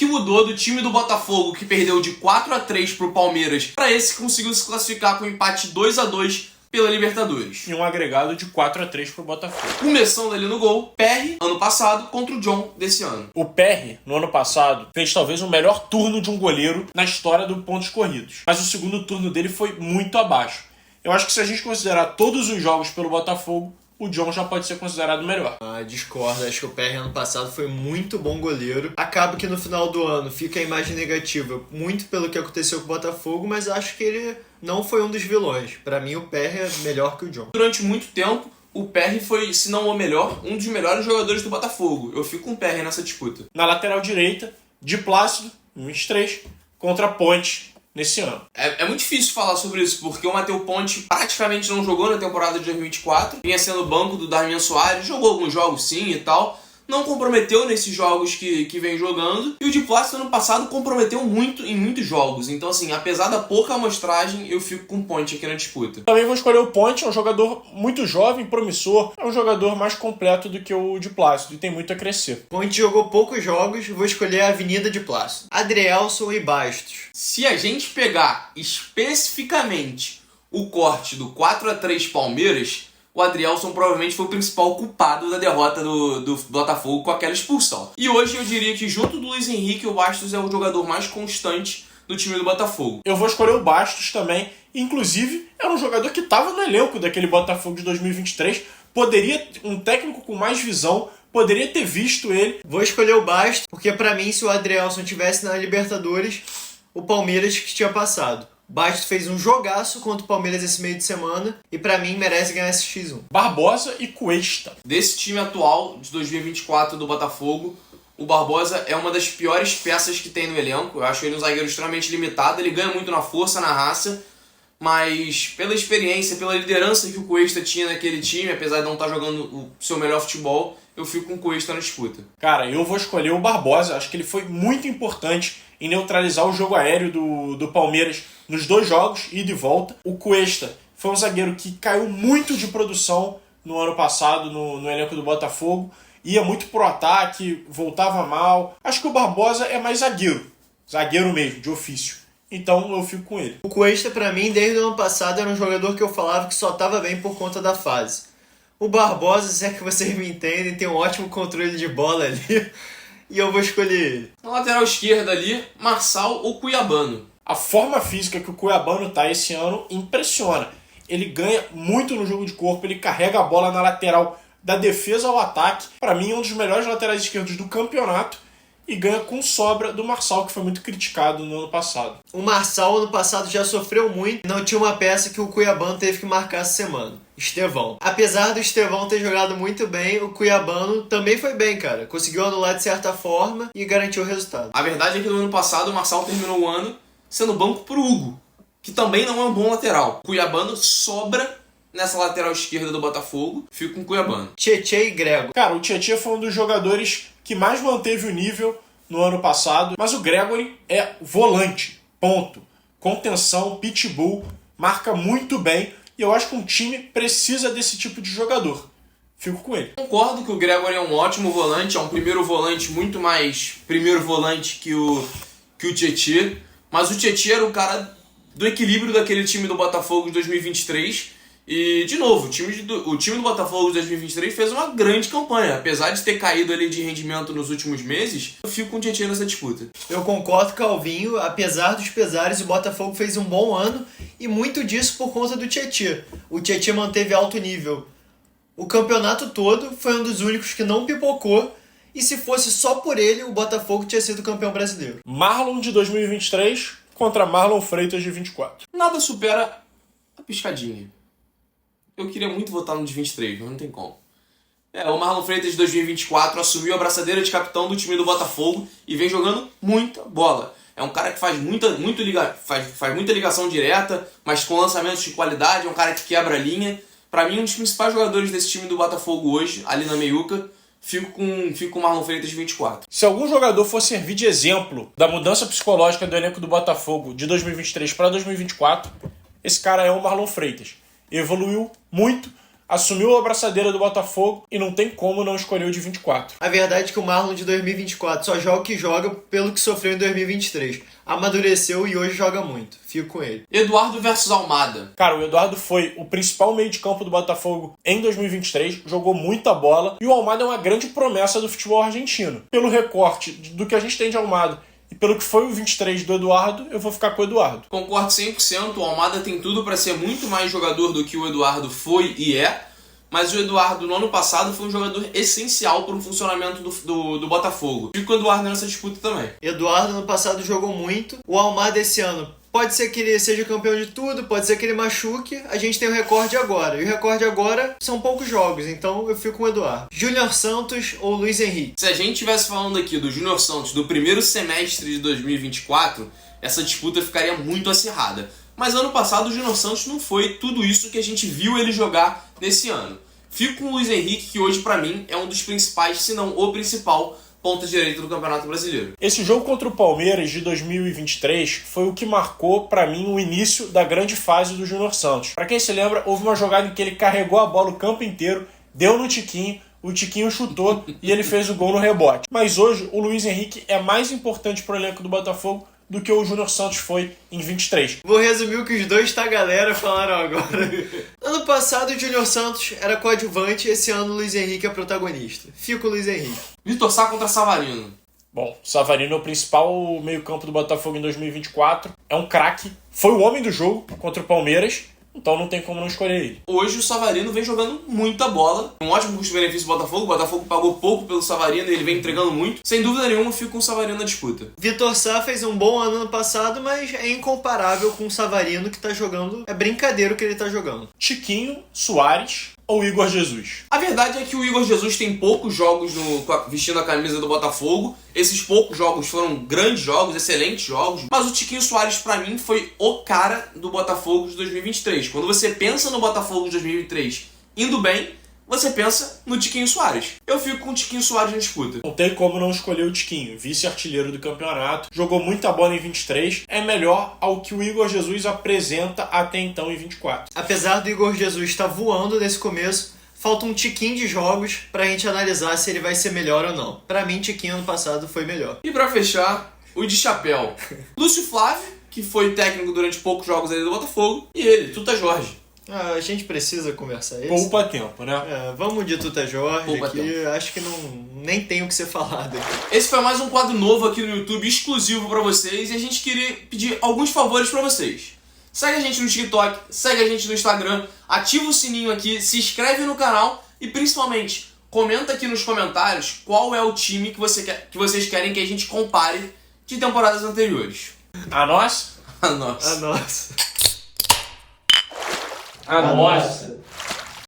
que mudou do time do Botafogo, que perdeu de 4-3 pro Palmeiras, para esse que conseguiu se classificar com um empate 2-2 pela Libertadores. E um agregado de 4-3 pro Botafogo. Começando ali no gol, Perry, ano passado, contra o John desse ano. O Perry, no ano passado, fez talvez o melhor turno de um goleiro na história do pontos corridos. Mas o segundo turno dele foi muito abaixo. Eu acho que se a gente considerar todos os jogos pelo Botafogo, o John já pode ser considerado melhor. Discordo, acho que o Perry ano passado foi muito bom goleiro. Acaba que no final do ano fica a imagem negativa muito pelo que aconteceu com o Botafogo, mas acho que ele não foi um dos vilões. Pra mim o Perry é melhor que o John. Durante muito tempo, o Perry foi, se não o melhor, um dos melhores jogadores do Botafogo. Eu fico com o Perry nessa disputa. Na lateral direita, de Plácido, 23, contra Ponte, nesse ano. É muito difícil falar sobre isso, porque o Matheus Ponte praticamente não jogou na temporada de 2024. Vinha sendo banco do Darmian Soares, jogou alguns jogos sim e tal. Não comprometeu nesses jogos que vem jogando. E o de Plácido ano passado comprometeu muito em muitos jogos. Então assim, apesar da pouca amostragem, eu fico com o Ponte aqui na disputa. Também vou escolher o Ponte, é um jogador muito jovem, promissor. É um jogador mais completo do que o de Plácido e tem muito a crescer. Ponte jogou poucos jogos, vou escolher a Avenida de Plácido. Adrielson e Bastos. Se a gente pegar especificamente o corte do 4-3 Palmeiras, o Adrielson provavelmente foi o principal culpado da derrota do Botafogo com aquela expulsão. E hoje eu diria que junto do Luiz Henrique, o Bastos é o jogador mais constante do time do Botafogo. Eu vou escolher o Bastos também. Inclusive, era um jogador que estava no elenco daquele Botafogo de 2023. Poderia, um técnico com mais visão, poderia ter visto ele. Vou escolher o Bastos, porque pra mim, se o Adrielson tivesse na Libertadores, o Palmeiras que tinha passado. Bastos fez um jogaço contra o Palmeiras esse meio de semana e pra mim merece ganhar esse X1. Barbosa e Cuesta. Desse time atual de 2024 do Botafogo, o Barbosa é uma das piores peças que tem no elenco. Eu acho ele um zagueiro extremamente limitado, ele ganha muito na força, na raça, mas pela experiência, pela liderança que o Cuesta tinha naquele time, apesar de não estar jogando o seu melhor futebol, eu fico com o Cuesta na disputa. Cara, eu vou escolher o Barbosa. Acho que ele foi muito importante em neutralizar o jogo aéreo do Palmeiras nos dois jogos, ida e volta. O Cuesta foi um zagueiro que caiu muito de produção no ano passado no elenco do Botafogo. Ia muito pro ataque, voltava mal. Acho que o Barbosa é mais zagueiro. Zagueiro mesmo, de ofício. Então eu fico com ele. O Cuesta, pra mim, desde o ano passado, era um jogador que eu falava que só tava bem por conta da fase. O Barbosa, se é que vocês me entendem, tem um ótimo controle de bola ali. E eu vou escolher ele. Na lateral esquerda ali, Marçal ou Cuiabano. A forma física que o Cuiabano tá esse ano impressiona. Ele ganha muito no jogo de corpo, ele carrega a bola na lateral da defesa ao ataque. Para mim, é um dos melhores laterais esquerdos do campeonato e ganha com sobra do Marçal, que foi muito criticado no ano passado. O Marçal, ano passado, já sofreu muito. Não tinha uma peça que o Cuiabano teve que marcar essa semana. Estevão. Apesar do Estevão ter jogado muito bem, o Cuiabano também foi bem, cara. Conseguiu anular de certa forma e garantiu o resultado. A verdade é que no ano passado o Marçal terminou o ano sendo banco pro Hugo, que também não é um bom lateral. O Cuiabano sobra nessa lateral esquerda do Botafogo. Fico com o Cuiabano. Tietê e Grego. Cara, o Tietê foi um dos jogadores que mais manteve o nível no ano passado, mas o Gregory é volante, ponto. Contenção, pitbull, marca muito bem e eu acho que um time precisa desse tipo de jogador. Fico com ele. Concordo que o Gregory é um ótimo volante, é um primeiro volante muito mais primeiro volante que o Tietê, mas o Tietê era o cara do equilíbrio daquele time do Botafogo de 2023 e, de novo, o time do Botafogo de 2023 fez uma grande campanha, apesar de ter caído ali de rendimento nos últimos meses, eu fico com o Tietê nessa disputa. Eu concordo com o Calvinho, apesar dos pesares, o Botafogo fez um bom ano e muito disso por conta do Tietê. O Tietê manteve alto nível o campeonato todo, foi um dos únicos que não pipocou. E se fosse só por ele, o Botafogo tinha sido campeão brasileiro. Marlon de 2023 contra Marlon Freitas de 24. Nada supera a piscadinha. Eu queria muito votar no de 23, mas não tem como. O Marlon Freitas de 2024 assumiu a braçadeira de capitão do time do Botafogo e vem jogando muita bola. É um cara que faz muita ligação direta, mas com lançamentos de qualidade, é um cara que quebra a linha. Pra mim, um dos principais jogadores desse time do Botafogo hoje, ali na meiuca, fico com o Marlon Freitas de 24. Se algum jogador for servir de exemplo da mudança psicológica do elenco do Botafogo de 2023 para 2024, esse cara é o Marlon Freitas. Evoluiu muito, assumiu a abraçadeira do Botafogo e não tem como não escolher o de 24. A verdade é que o Marlon de 2024 só joga o que joga pelo que sofreu em 2023. Amadureceu e hoje joga muito. Fico com ele. Eduardo versus Almada. Cara, o Eduardo foi o principal meio de campo do Botafogo em 2023, jogou muita bola e o Almada é uma grande promessa do futebol argentino. Pelo recorte do que a gente tem de Almada e pelo que foi o 23 do Eduardo, eu vou ficar com o Eduardo. Concordo 100%, o Almada tem tudo para ser muito mais jogador do que o Eduardo foi e é, mas o Eduardo no ano passado foi um jogador essencial para o funcionamento do Botafogo. Fico com o Eduardo nessa disputa também. Eduardo no passado jogou muito. O Almada esse ano pode ser que ele seja campeão de tudo, pode ser que ele machuque. A gente tem o recorde agora. E o recorde agora são poucos jogos, então eu fico com o Eduardo. Júnior Santos ou Luiz Henrique? Se a gente estivesse falando aqui do Júnior Santos do primeiro semestre de 2024, essa disputa ficaria muito acirrada. Mas ano passado o Júnior Santos não foi tudo isso que a gente viu ele jogar nesse ano. Fico com o Luiz Henrique, que hoje pra mim é um dos principais, se não o principal, ponta direita do Campeonato Brasileiro. Esse jogo contra o Palmeiras de 2023 foi o que marcou pra mim o início da grande fase do Júnior Santos. Pra quem se lembra, houve uma jogada em que ele carregou a bola o campo inteiro, deu no Tiquinho, o Tiquinho chutou e ele fez o gol no rebote. Mas hoje o Luiz Henrique é mais importante pro elenco do Botafogo do que o Júnior Santos foi em 23. Vou resumir o que os dois galera falaram agora. Ano passado o Júnior Santos era coadjuvante, esse ano o Luiz Henrique é protagonista. Fico o Luiz Henrique. Vitor Sá contra Savarino. Bom, Savarino é o principal meio-campo do Botafogo em 2024. É um craque. Foi o homem do jogo contra o Palmeiras. Então não tem como não escolher ele. Hoje o Savarino vem jogando muita bola. Um ótimo custo-benefício do Botafogo. O Botafogo pagou pouco pelo Savarino e ele vem entregando muito. Sem dúvida nenhuma, eu fico com o Savarino na disputa. Vitor Sá fez um bom ano passado, mas é incomparável com o Savarino que tá jogando. É brincadeira o que ele tá jogando. Tiquinho, Soares ou Igor Jesus? A verdade é que o Igor Jesus tem poucos jogos vestindo a camisa do Botafogo. Esses poucos jogos foram grandes jogos, excelentes jogos. Mas o Tiquinho Soares, pra mim, foi o cara do Botafogo de 2023. Quando você pensa no Botafogo de 2023 indo bem, você pensa no Tiquinho Soares. Eu fico com o Tiquinho Soares na disputa. Não tem como não escolher o Tiquinho, vice-artilheiro do campeonato, jogou muita bola em 23, é melhor ao que o Igor Jesus apresenta até então em 24. Apesar do Igor Jesus estar voando nesse começo, falta um tiquinho de jogos pra gente analisar se ele vai ser melhor ou não. Pra mim, Tiquinho ano passado foi melhor. E pra fechar, o de chapéu. Lúcio Flávio, que foi técnico durante poucos jogos ali do Botafogo, e ele, Tuta Jorge. A gente precisa conversar isso. Poupa tempo, né? Vamos de Tuta Jorge Poupa aqui. tempo. Acho que nem tem o que ser falado aqui. Esse foi mais um quadro novo aqui no YouTube, exclusivo pra vocês, e a gente queria pedir alguns favores pra vocês. Segue a gente no TikTok, segue a gente no Instagram, ativa o sininho aqui, se inscreve no canal e principalmente comenta aqui nos comentários qual é o time que vocês querem que a gente compare de temporadas anteriores. A nós? A nossa. A nossa. A nossa.